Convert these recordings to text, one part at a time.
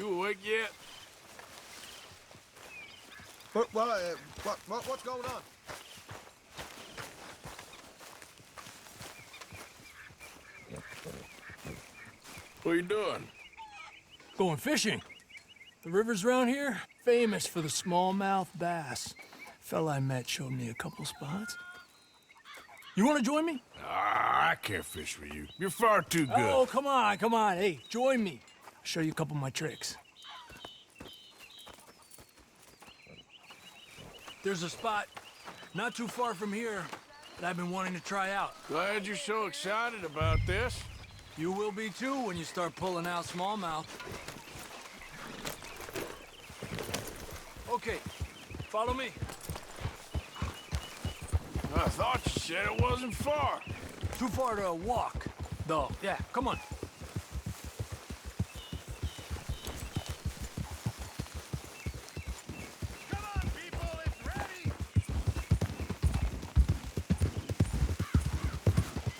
You awake yet? What's going on? What are you doing? Going fishing. The rivers around here, famous for the smallmouth bass. Fella I met showed me a couple spots. You want to join me? Ah, I can't fish with you. You're far too good. Oh, come on, come on. Hey, join me. I'll show you a couple of my tricks. There's a spot not too far from here that I've been wanting to try out. Glad you're so excited about this. You will be too when you start pulling out smallmouth. Okay, follow me. I thought you said it wasn't far. Too far to walk, though. Yeah, come on. Come on, people, it's ready!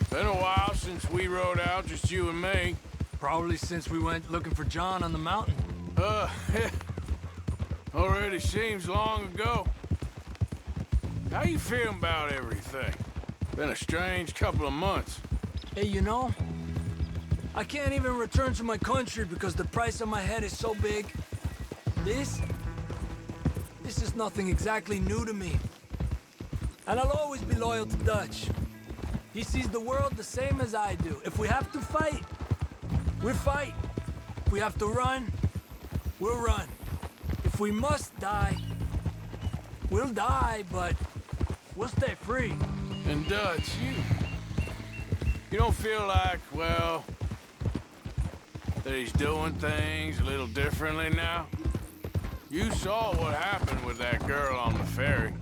Been a while since we rode out, just you and me. Probably since we went looking for John on the mountain. Already seems long ago. How you feeling about everything? Been a strange couple of months. Hey, you know, I can't even return to my country because the price on my head is so big. This is nothing exactly new to me. And I'll always be loyal to Dutch. He sees the world the same as I do. If we have to fight, we'll fight. If we have to run, we'll run. If we must die, we'll die, but we'll stay free. And Dutch, you don't feel like, well, that he's doing things a little differently now? You saw what happened with that girl on the ferry.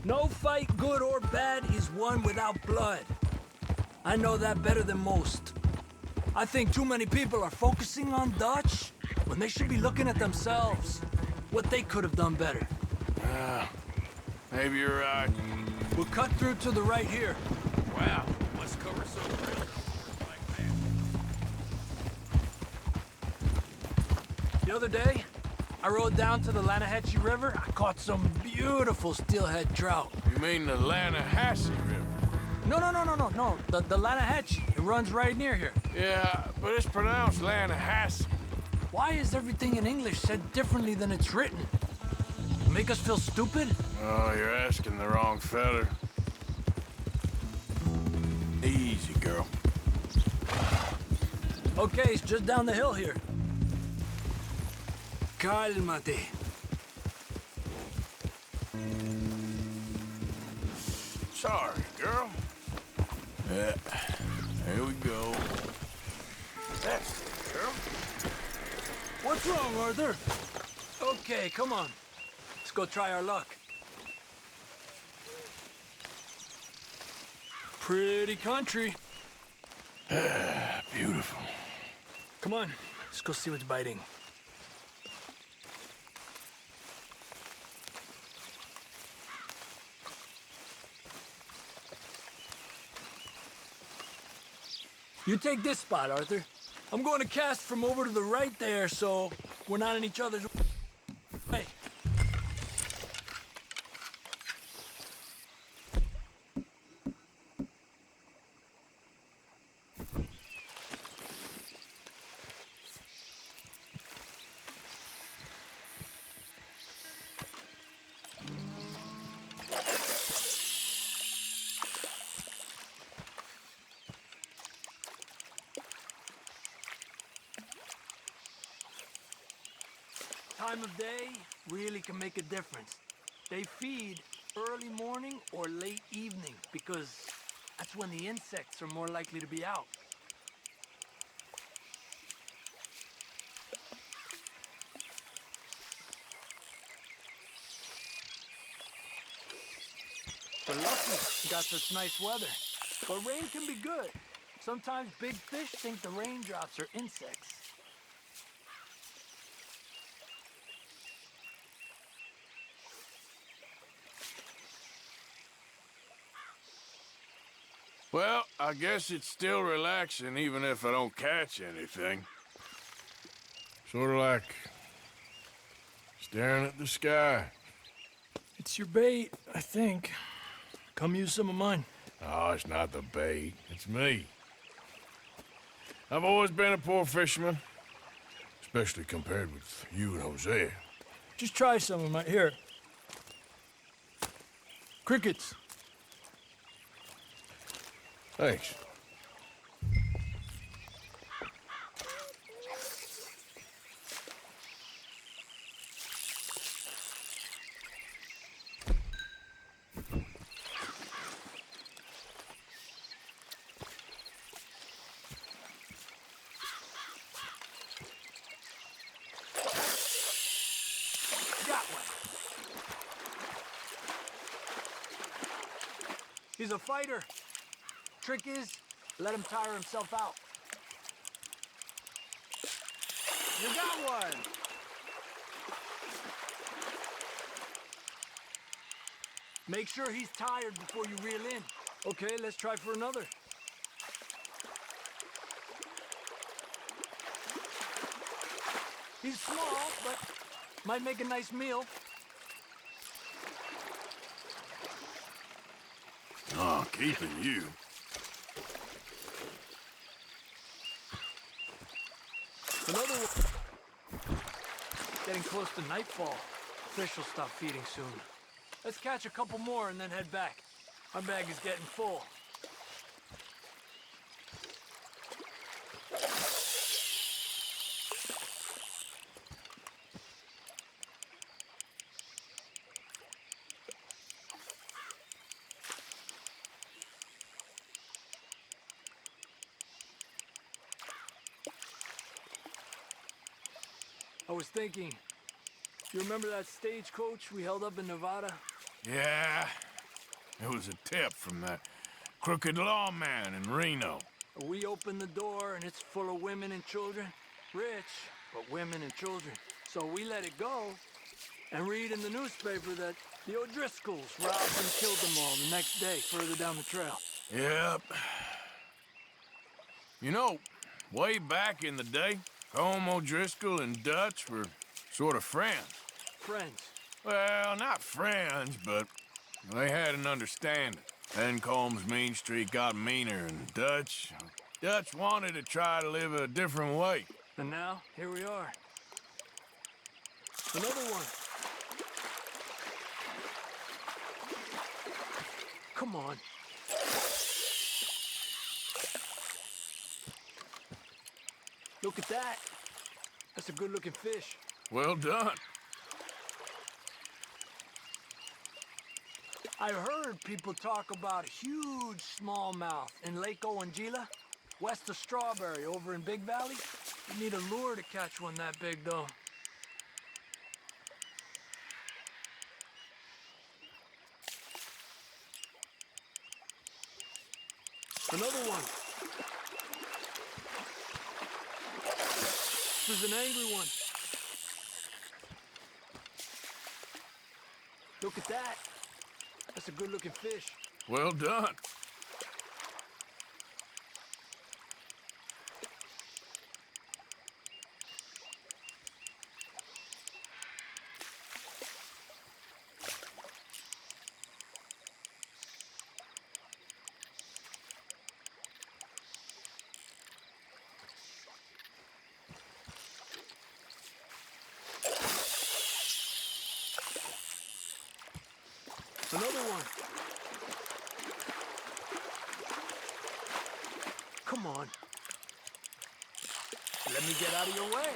No fight, good or bad, is won without blood. I know that better than most. I think too many people are focusing on Dutch when they should be looking at themselves. What they could have done better. Maybe you're right. We'll cut through to the right here. Wow, must cover some ground. The other day, I rode down to the Lanahatchee River. I caught some beautiful steelhead trout. You mean the Lanahatchee River? No. The Lanahatchee. It runs right near here. Yeah, but it's pronounced Lanahatchee. Why is everything in English said differently than it's written? Make us feel stupid? Oh, you're asking the wrong fella. Easy, girl. Okay, it's just down the hill here. Cálmate. Sorry, girl. Yeah, here we go. That's it, girl. What's wrong, Arthur? Okay, come on. Let's go try our luck. Pretty country. Beautiful. Come on, let's go see what's biting. You take this spot, Arthur. I'm going to cast from over to the right there, so we're not in each other's way. Time of day really can make a difference. They feed early morning or late evening because that's when the insects are more likely to be out. We're lucky we got such nice weather. But rain can be good. Sometimes big fish think the raindrops are insects. Well, I guess it's still relaxing even if I don't catch anything. Sort of like staring at the sky. It's your bait, I think. Come use some of mine. Oh, it's not the bait. It's me. I've always been a poor fisherman, especially compared with you and Hosea. Just try some of mine. Here. Crickets. Thanks. Got one. He's a fighter. Trick is, let him tire himself out. You got one. Make sure he's tired before you reel in. Okay, let's try for another. He's small, but might make a nice meal. Oh, keeping you. Another one. Getting close to nightfall. Fish will stop feeding soon. Let's catch a couple more and then head back. Our bag is getting full. I was thinking, you remember that stagecoach we held up in Nevada? Yeah, it was a tip from that crooked lawman in Reno. We opened the door and it's full of women and children. Rich, but women and children. So we let it go and read in the newspaper that the O'Driscolls robbed and killed them all the next day further down the trail. Yep. You know, way back in the day, Colm O'Driscoll and Dutch were sort of friends. Friends. Well, not friends, but they had an understanding. Then Colm's mean streak got meaner, and Dutch wanted to try to live a different way. And now, here we are. Another one. Come on. Look at that. That's a good-looking fish. Well done. I heard people talk about a huge smallmouth in Lake Owanjila, west of Strawberry, over in Big Valley. You need a lure to catch one that big, though. Another one. This is an angry one. Look at that. That's a good-looking fish. Well done. Another one. Come on. Let me get out of your way.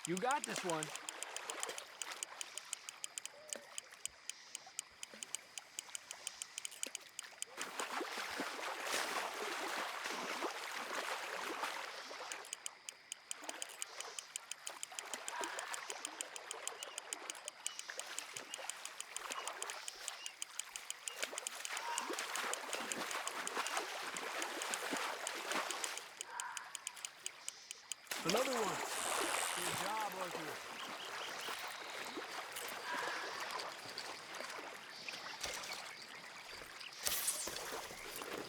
You got this one. Another one. Good job, Arthur.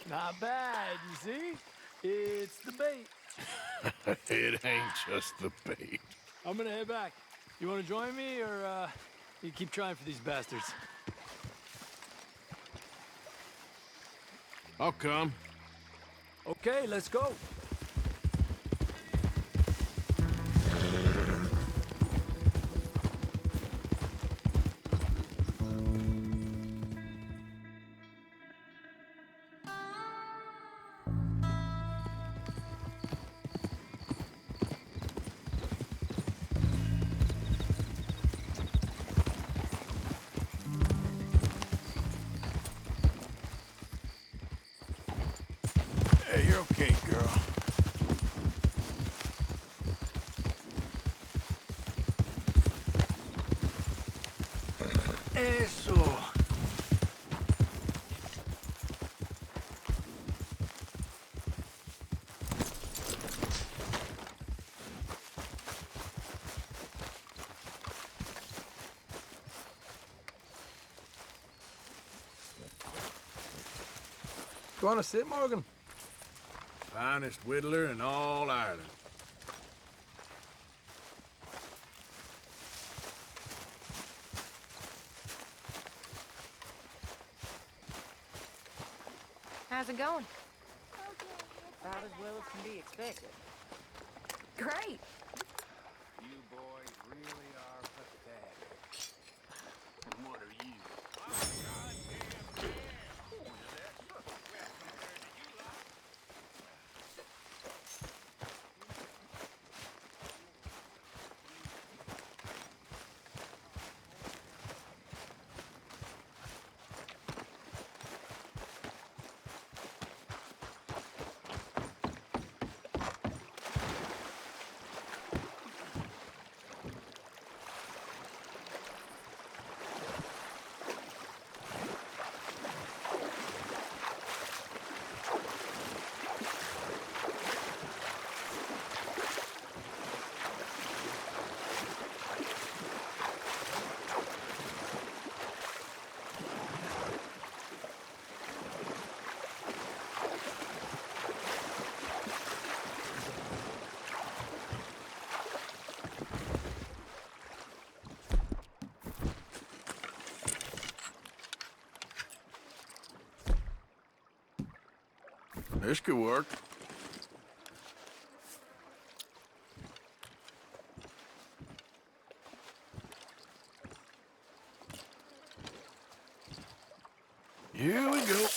Not bad, you see? It's the bait. It ain't just the bait. I'm gonna head back. You wanna join me, or, you keep trying for these bastards? I'll come. Okay, let's go. Hey, you're okay, girl. Eso. You wanna sit, Morgan? Finest whittler in all Ireland. How's it going? About as well as can be expected. Great. You boys really are pathetic. And what are you? This could work. Here we go.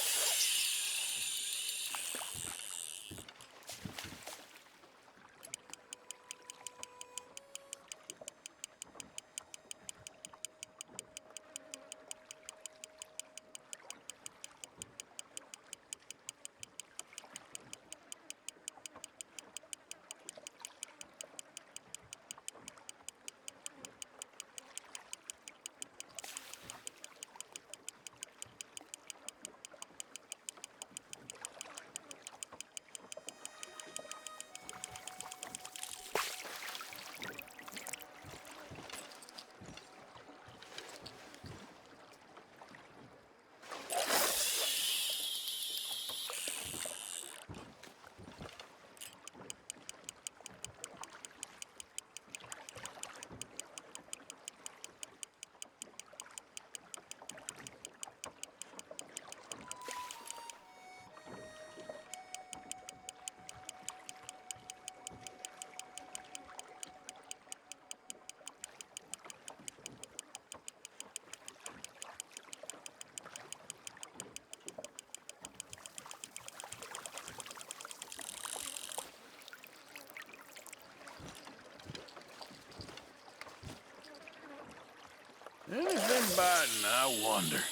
Anything biting, I wonder.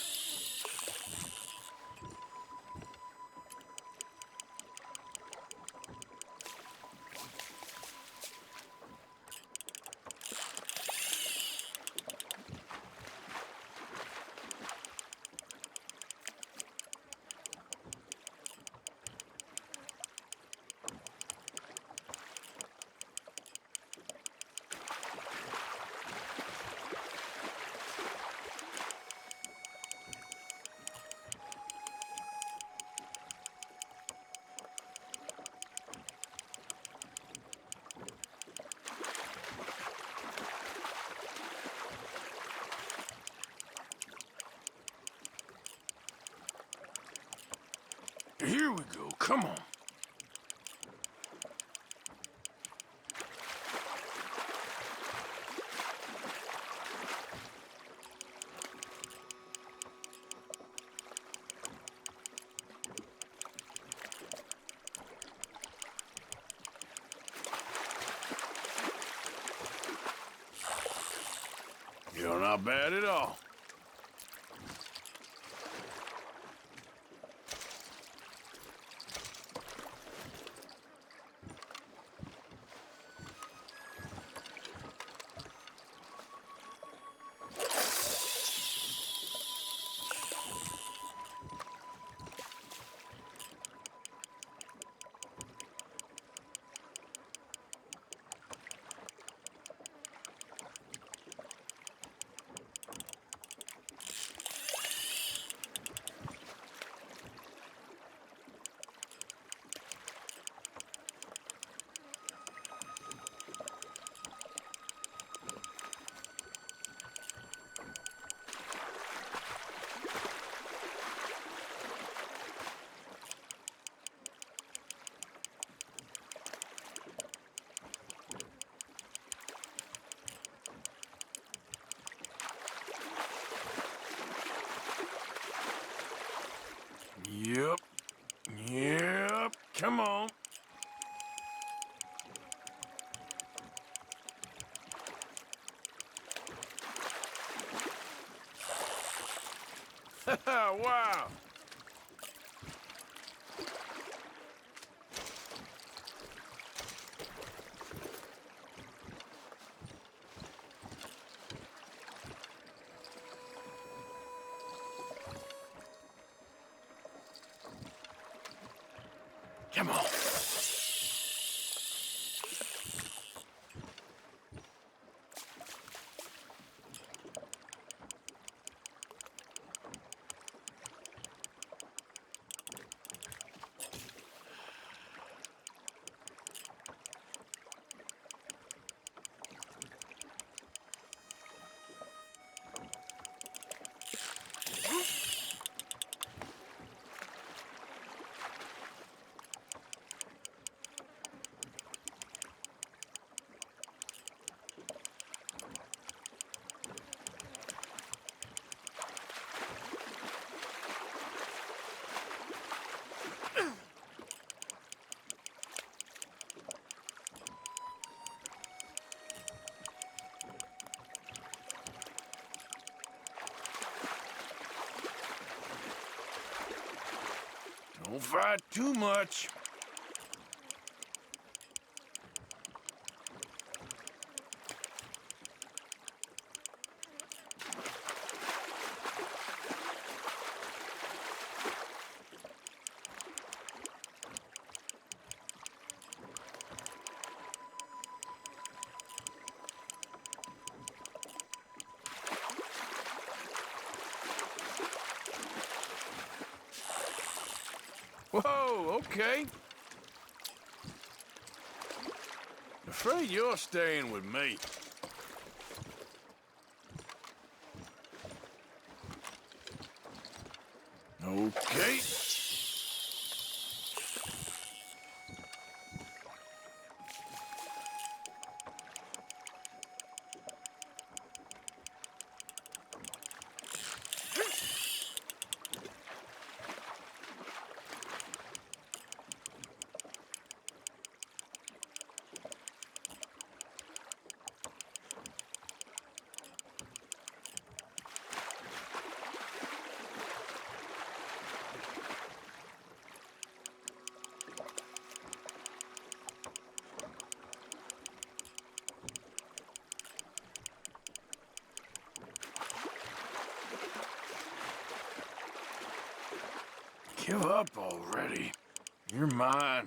Here we go. Come on. You're not bad at all. Yep. Yep. Come on. Wow. Come on. Don't fight too much. Whoa, okay. Afraid you're staying with me. Okay. Give up already. You're mine.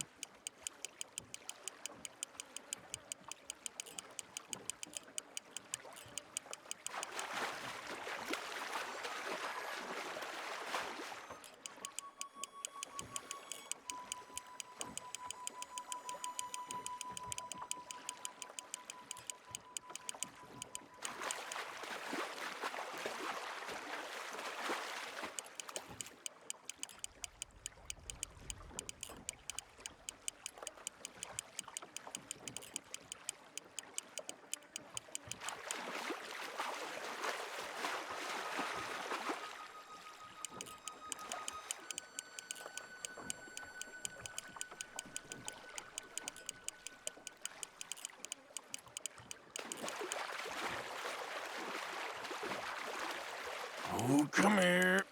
come here.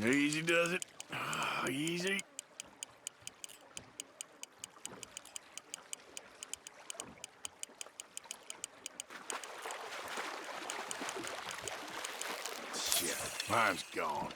Easy does it. Easy. Shit, mine's gone.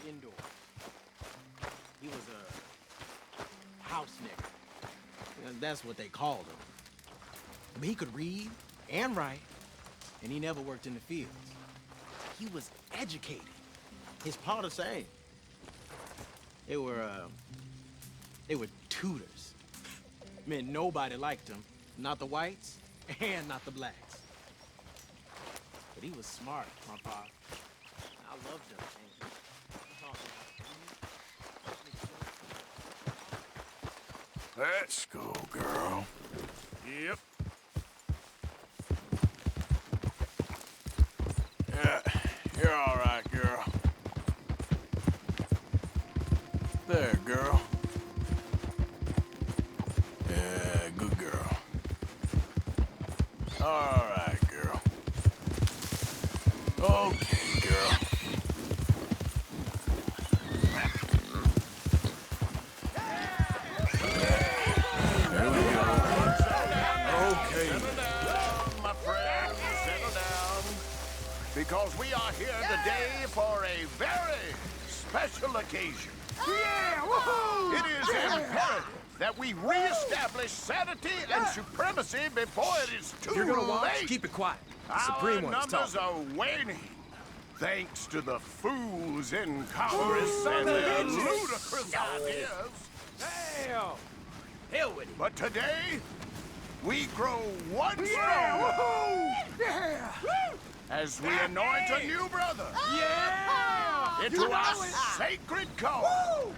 Indoor. He was a house nigger. That's what they called him. I mean, he could read and write, and he never worked in the fields. He was educated. His pa the same. They were tutors. Man, nobody liked him. Not the whites, and not the blacks. But he was smart, my pa. I loved him. Let's go, girl. Yep. Yeah, you're all right, girl. There, girl. Yeah, good girl. All right, girl. Okay, girl. Because we are here today for a very special occasion. Yeah! Woohoo! It is imperative that we reestablish sanity and supremacy before it is too If you're gonna watch, late. keep it quiet. The Our Supreme One's numbers talking. are waning, thanks to the fools in Congress and their ludicrous ideas. Damn! Hell with it. But today, we grow one Yeah! stronger Woohoo! Yeah! as we anoint a new brother Yeah! into our sacred cause.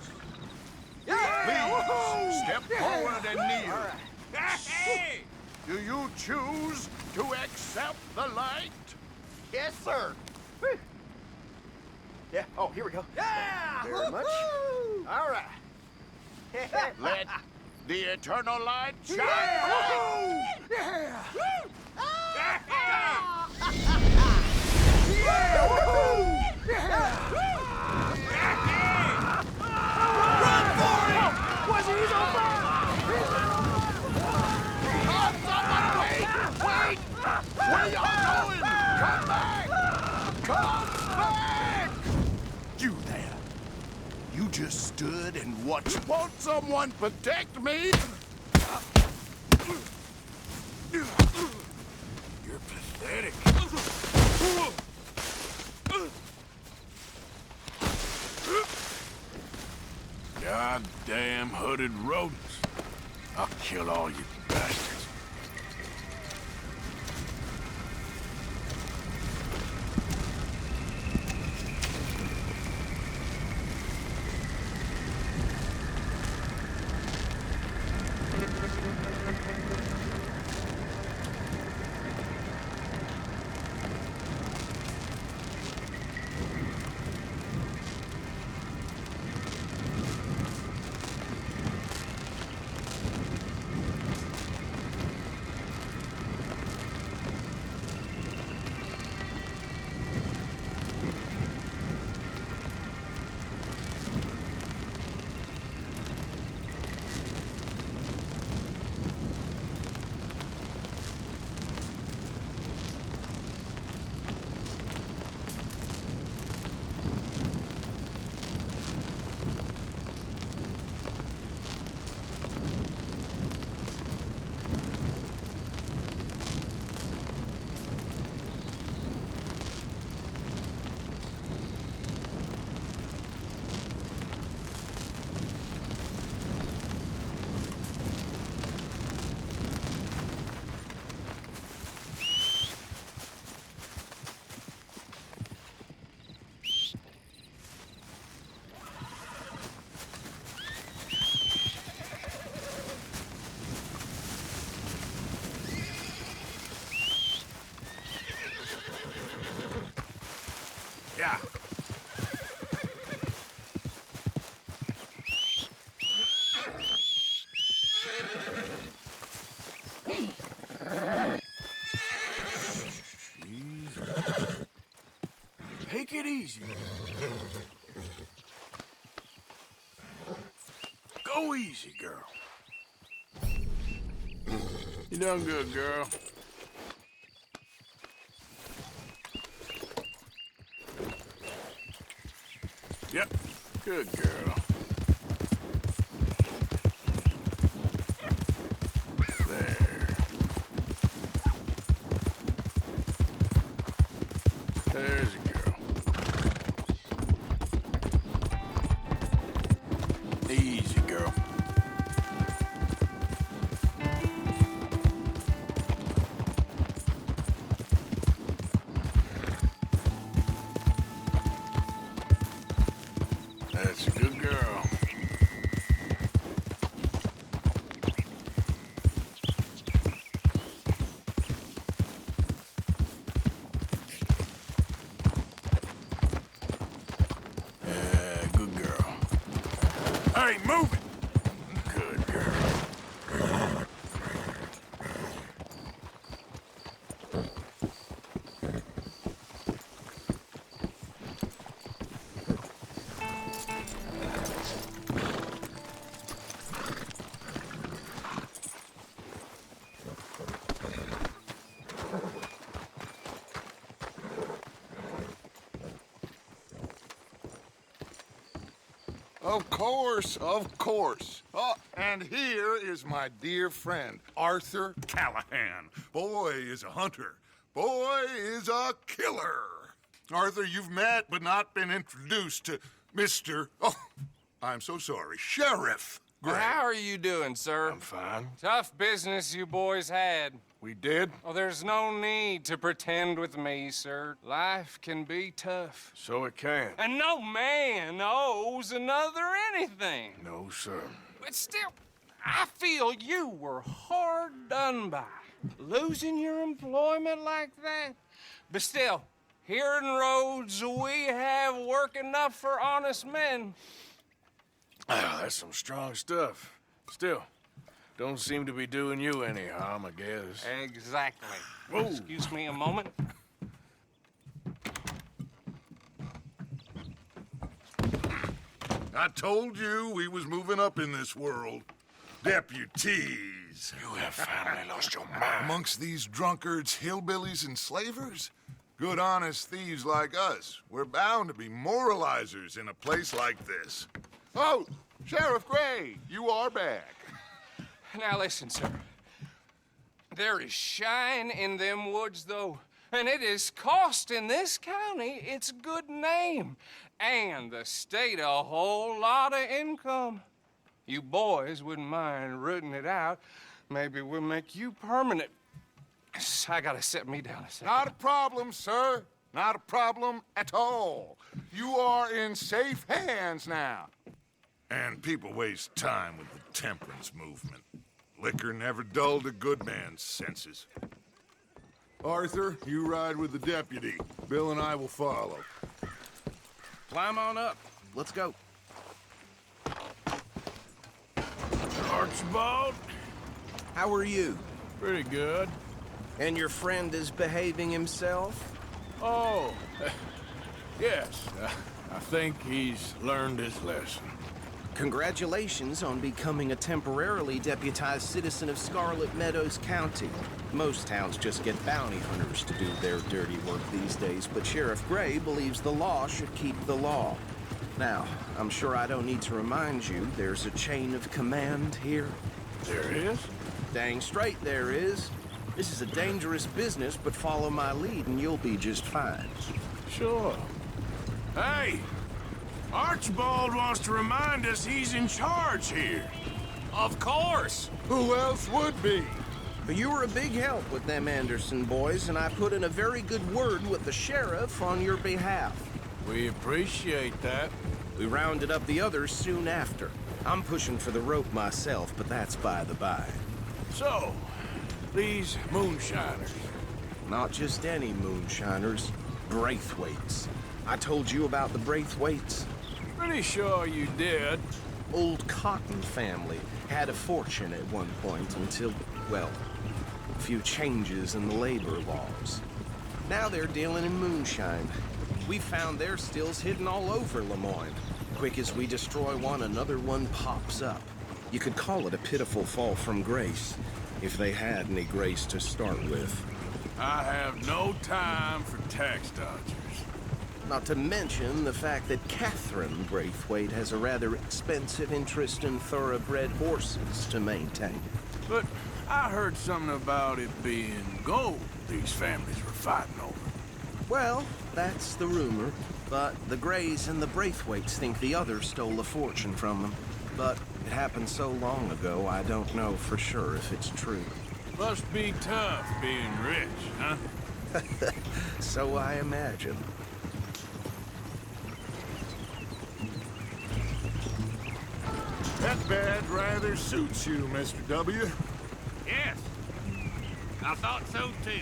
Yeah! Please Woohoo! step forward and kneel. Hey! Do you choose to accept the light? Yes, sir. Yeah. Oh, here we go. Yeah! Very much. All right. Let the eternal light shine Yeah! bright. Yeah! Wait! Where y'all going? Come back! Come back! You there. You just stood and watched. Won't someone protect me? You're pathetic. Goddamn hooded rodents. I'll kill all you bastards. Yeah. Take it easy. Go easy, girl. You done good, girl. Yep, good girl. There. There's a girl. Easy, girl. That's a good girl. Good girl. Hey, move it! Good girl. Of course, of course. Oh, and here is my dear friend, Arthur Callahan. Boy is a hunter. Boy is a killer. Arthur, you've met but not been introduced to Mr. Oh, I'm so sorry, Sheriff Gray. How are you doing, sir? I'm fine. Tough business you boys had. We did? Oh, there's no need to pretend with me, sir. Life can be tough. So it can. And no man owes another anything. No, sir. But still, I feel you were hard done by. Losing your employment like that. But still, here in Rhodes, we have work enough for honest men. Ah, that's some strong stuff. Still, don't seem to be doing you any harm, I guess. Exactly. Whoa. Excuse me a moment. I told you we was moving up in this world. Deputies. You have finally lost your mind. Amongst these drunkards, hillbillies, and slavers? Good, honest thieves like us. We're bound to be moralizers in a place like this. Oh, Sheriff Gray, you are back. Now listen, sir. There is shine in them woods, though, and it is costing this county its good name and the state a whole lot of income. You boys wouldn't mind rooting it out. Maybe we'll make you permanent. I gotta set me down a second. Not a problem, sir. Not a problem at all. You are in safe hands now. And people waste time with the temperance movement. Liquor never dulled a good man's senses. Arthur, you ride with the deputy. Bill and I will follow. Climb on up. Let's go. Archibald? How are you? Pretty good. And your friend is behaving himself? Oh, yes. I think he's learned his lesson. Congratulations on becoming a temporarily deputized citizen of Scarlet Meadows County. Most towns just get bounty hunters to do their dirty work these days, but Sheriff Gray believes the law should keep the law. Now, I'm sure I don't need to remind you, there's a chain of command here. There is? Dang straight there is. This is a dangerous business, but follow my lead and you'll be just fine. Sure. Hey! Archibald wants to remind us he's in charge here. Of course! Who else would be? But you were a big help with them Anderson boys, and I put in a very good word with the sheriff on your behalf. We appreciate that. We rounded up the others soon after. I'm pushing for the rope myself, but that's by the by. So, these moonshiners. Not just any moonshiners, Braithwaites. I told you about the Braithwaites. Pretty sure you did. Old Cotton family had a fortune at one point until, well, a few changes in the labor laws. Now they're dealing in moonshine. We found their stills hidden all over Lemoyne. Quick as we destroy one, another one pops up. You could call it a pitiful fall from grace, if they had any grace to start with. I have no time for tax dodgers. Not to mention the fact that Catherine Braithwaite has a rather expensive interest in thoroughbred horses to maintain. But I heard something about it being gold these families were fighting over. Well, that's the rumor. But the Grays and the Braithwaites think the others stole a fortune from them. But it happened so long ago, I don't know for sure if it's true. Must be tough being rich, huh? So I imagine. That badge rather suits you, Mr. W. Yes. I thought so, too.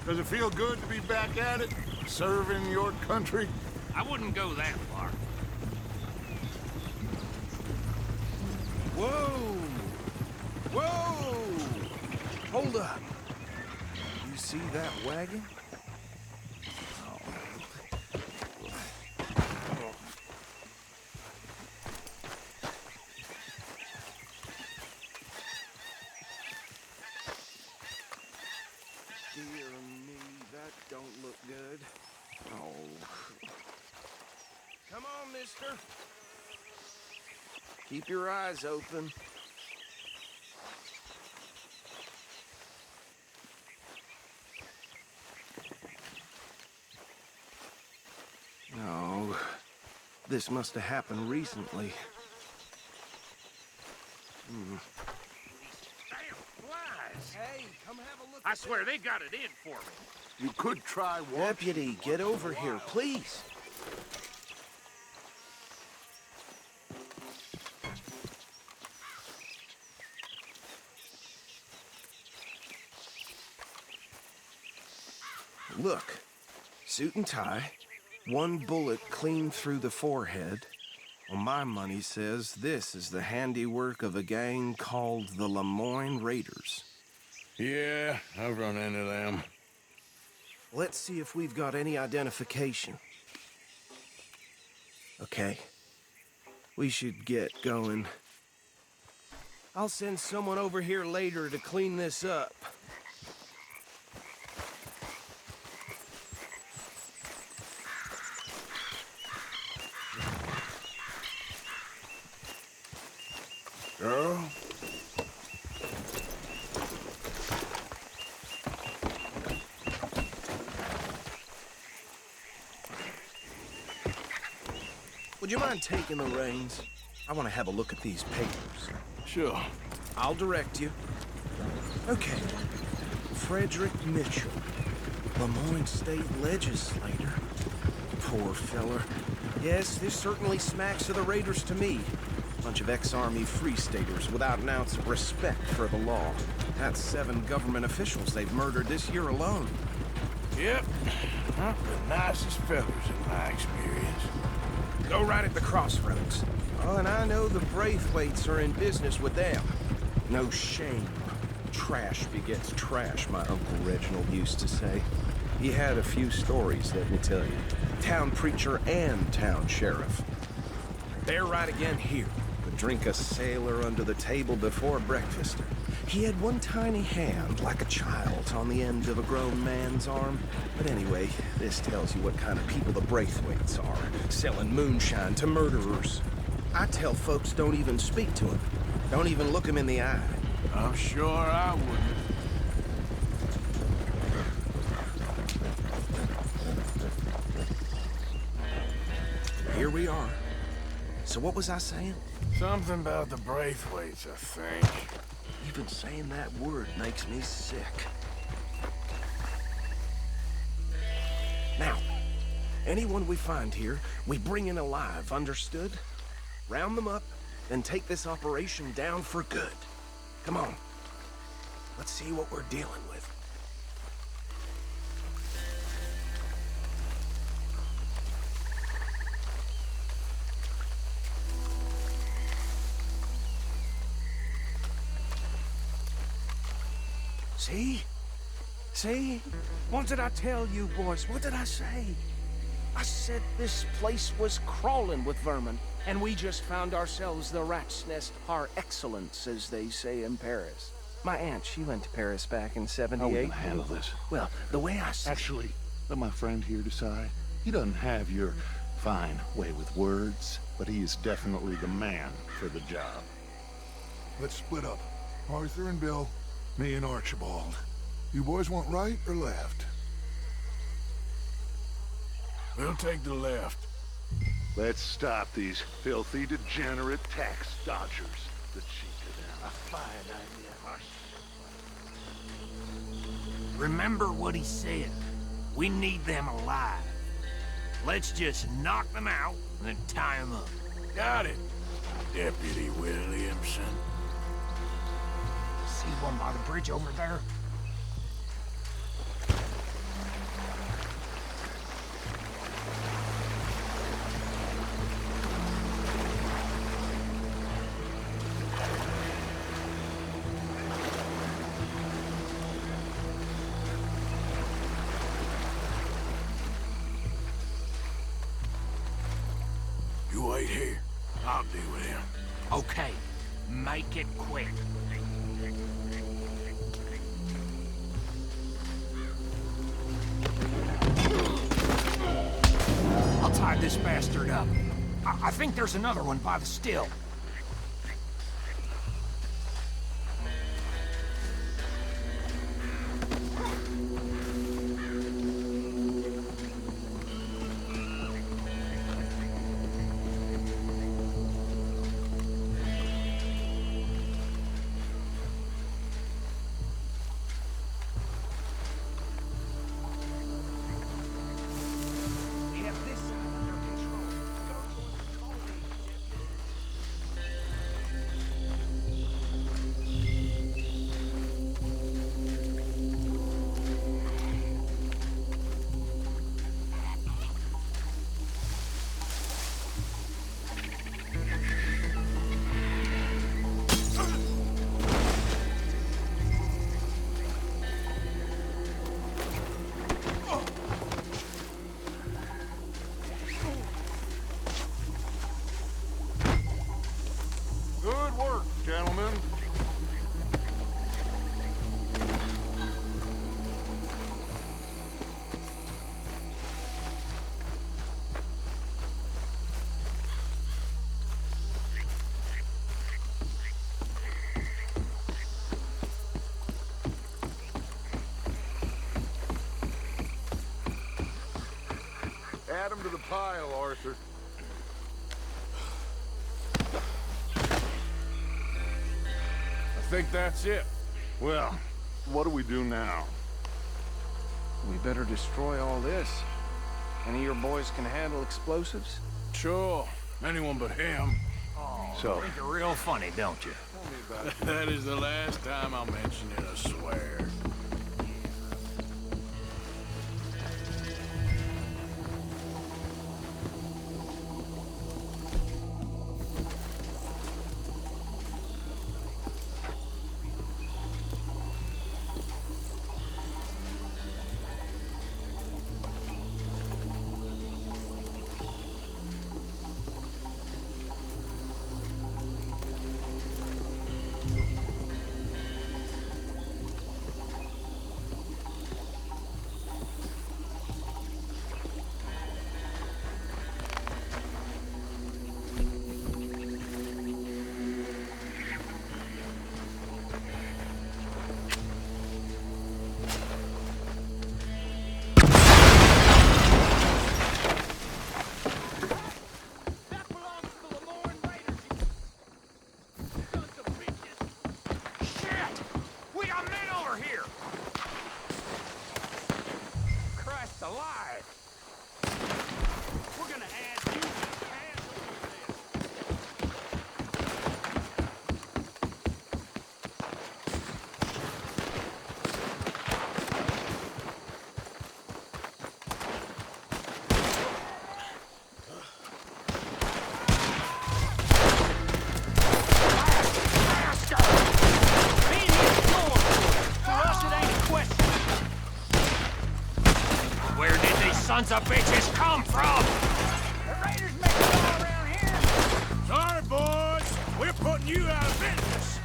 Does it feel good to be back at it, serving your country? I wouldn't go that far. Whoa! Whoa! Hold up. You see that wagon? Dear me, that don't look good. Oh. Come on, mister. Keep your eyes open. No. This must have happened recently. Damn flies. Hey, come have a look. I swear they got it in for me. You could try one. Deputy, get over here, please. Look, suit and tie, one bullet clean through the forehead. Well, my money says this is the handiwork of a gang called the Lemoyne Raiders. Yeah, I've run into them. Let's see if we've got any identification. Okay. We should get going. I'll send someone over here later to clean this up. Girl? would you mind taking the reins? I want to have a look at these papers. Sure. I'll direct you. Okay. Frederick Mitchell, Lemoyne State Legislator. Poor feller. Yes, this certainly smacks of the Raiders to me. Bunch of ex-Army Free Staters without an ounce of respect for the law. That's 7 government officials they've murdered this year alone. Yep. Not the nicest fellas in my experience. Go right at the crossroads. Oh, and I know the Braithwaites are in business with them. No shame. Trash begets trash, my Uncle Reginald used to say. He had a few stories, let me tell you. Town preacher and town sheriff. They're right again here. Would drink a sailor under the table before breakfast. He had one tiny hand, like a child, on the end of a grown man's arm. But anyway, this tells you what kind of people the Braithwaites are, selling moonshine to murderers. I tell folks don't even speak to him. Don't even look him in the eye. I'm sure I wouldn't. Here we are. So what was I saying? Something about the Braithwaites, I think. Even saying that word makes me sick. Now, anyone we find here, we bring in alive, understood? Round them up, then take this operation down for good. Come on. Let's see what we're dealing with. See? See? What did I tell you, boys? What did I say? I said this place was crawling with vermin, and we just found ourselves the rat's nest par excellence, as they say in Paris. My aunt, she went to Paris back in '78. How are we gonna handle this? Well, the way I see... Actually, let my friend here decide. He doesn't have your fine way with words, but he is definitely the man for the job. Let's split up. Arthur and Bill, me and Archibald. You boys want right or left? We'll take the left. Let's stop these filthy, degenerate tax dodgers. The cheek of them. A fine idea. Remember what he said. We need them alive. Let's just knock them out and then tie them up. Got it, Deputy Williamson. See one by the bridge over there? You wait here. I'll deal with him. Okay, make it quick. I'll tie this bastard up. I think there's another one by the still. Good work, gentlemen. Add 'em to the pile, Arthur. think that's it. Well, what do we do now? We better destroy all this. Any of your boys can handle explosives? Sure. Anyone but him. So, you think you're real funny, don't you? That is the last time I'll mention it, I swear. Sons of bitches come from? The raiders make it all around here. Sorry, boys. We're putting you out of business.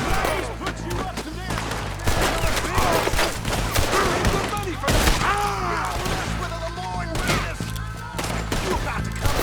Please put you up to this. Good money for that. That's with the Lemoyne Raiders. You got to come.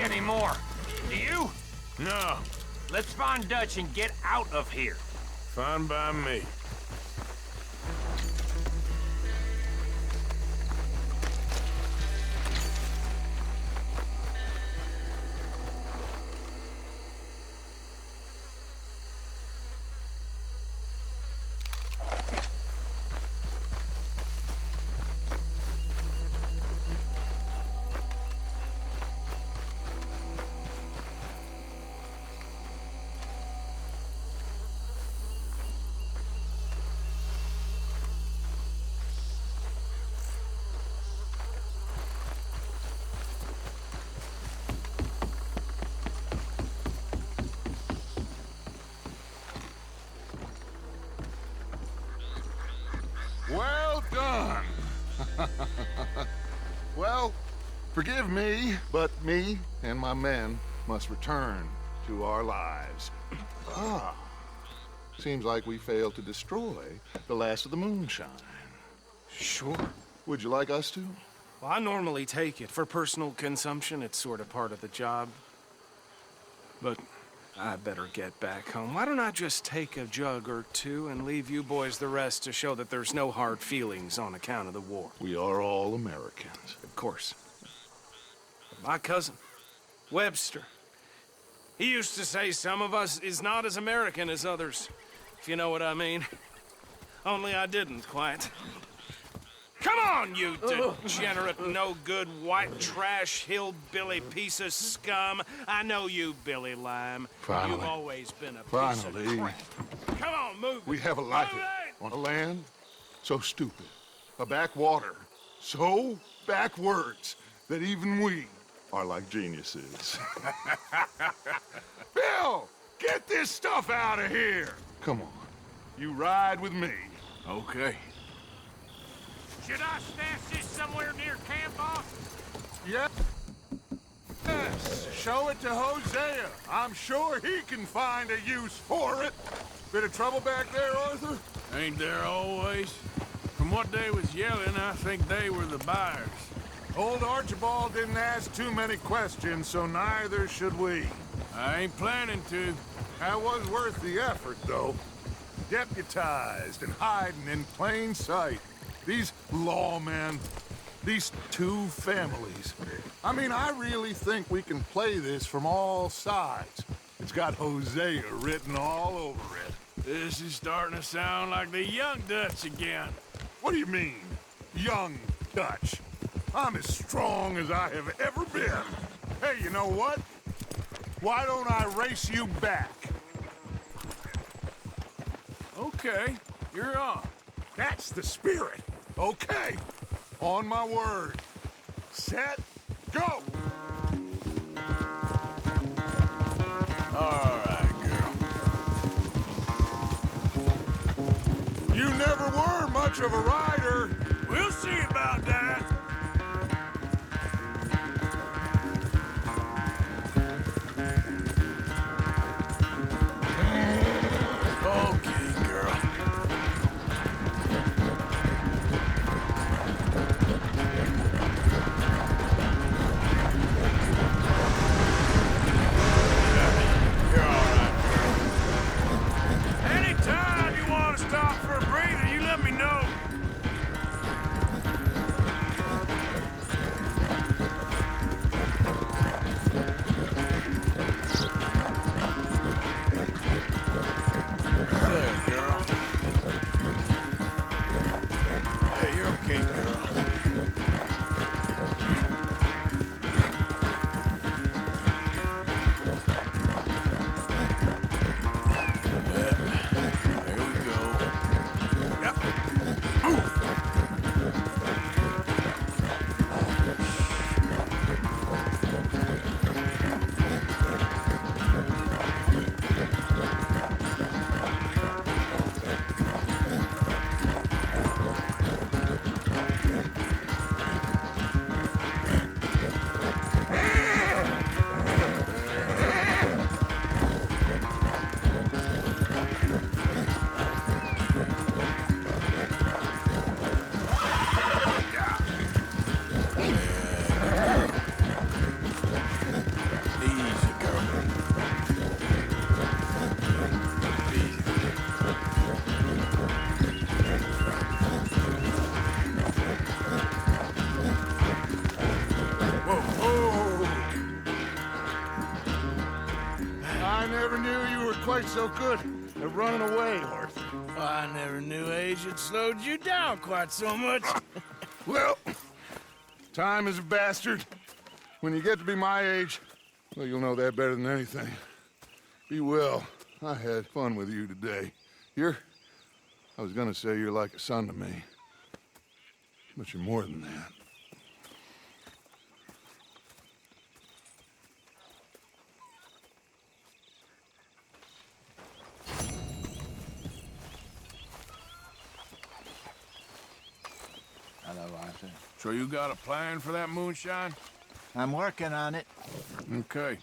Anymore. Do you? No. Let's find Dutch and get out of here. Fine by me. Well done. Well, forgive me, but me and my men must return to our lives. Ah, seems like we failed to destroy the last of the moonshine. Sure. Would you like us to? Well, I normally take it. For personal consumption, it's sort of part of the job. But I better get back home. Why don't I just take a jug or two and leave you boys the rest to show that there's no hard feelings on account of the war? We are all Americans. Of course. But my cousin, Webster, he used to say some of us is not as American as others, if you know what I mean. Only I didn't quite. Come on, you degenerate, no-good, white trash, hillbilly piece of scum. I know you, Billy Lime. Finally. You've always been a piece of crap. Come Come on, move it. We have a life on a land so stupid, a backwater so backwards that even we are like geniuses. Bill, get this stuff out of here. Come on, you ride with me. Okay. Should I stash this somewhere near camp, boss? Yeah. Yes, show it to Hosea. I'm sure he can find a use for it. Bit of trouble back there, Arthur? Ain't there always? From what they was yelling, I think they were the buyers. Old Archibald didn't ask too many questions, so neither should we. I ain't planning to. That was worth the effort, though. Deputized and hiding in plain sight. These lawmen, these two families. I mean, I really think we can play this from all sides. It's got Hosea written all over it. This is starting to sound like the Young Dutch again. What do you mean, young Dutch? I'm as strong as I have ever been. Hey, you know what? Why don't I race you back? Okay, you're on. That's the spirit. Okay, on my word. Set, go! All right, girl. You never were much of a rider. We'll see about that. Okay, girl. You're all right, girl. Anytime you want to stop for a breather, you let me know. There, girl. Hey, you're okay, girl. There we go. Yep. Easy, girl. Easy. Whoa. I never knew you were quite so good at running away, Arthur. I never knew age had slowed you down quite so much. Well, time is a bastard. When you get to be my age, well, you'll know that better than anything. Be well. I had fun with you today. I was gonna say you're like a son to me. But you're more than that. Hello, Arthur. So you got a plan for that moonshine? I'm working on it. Okay.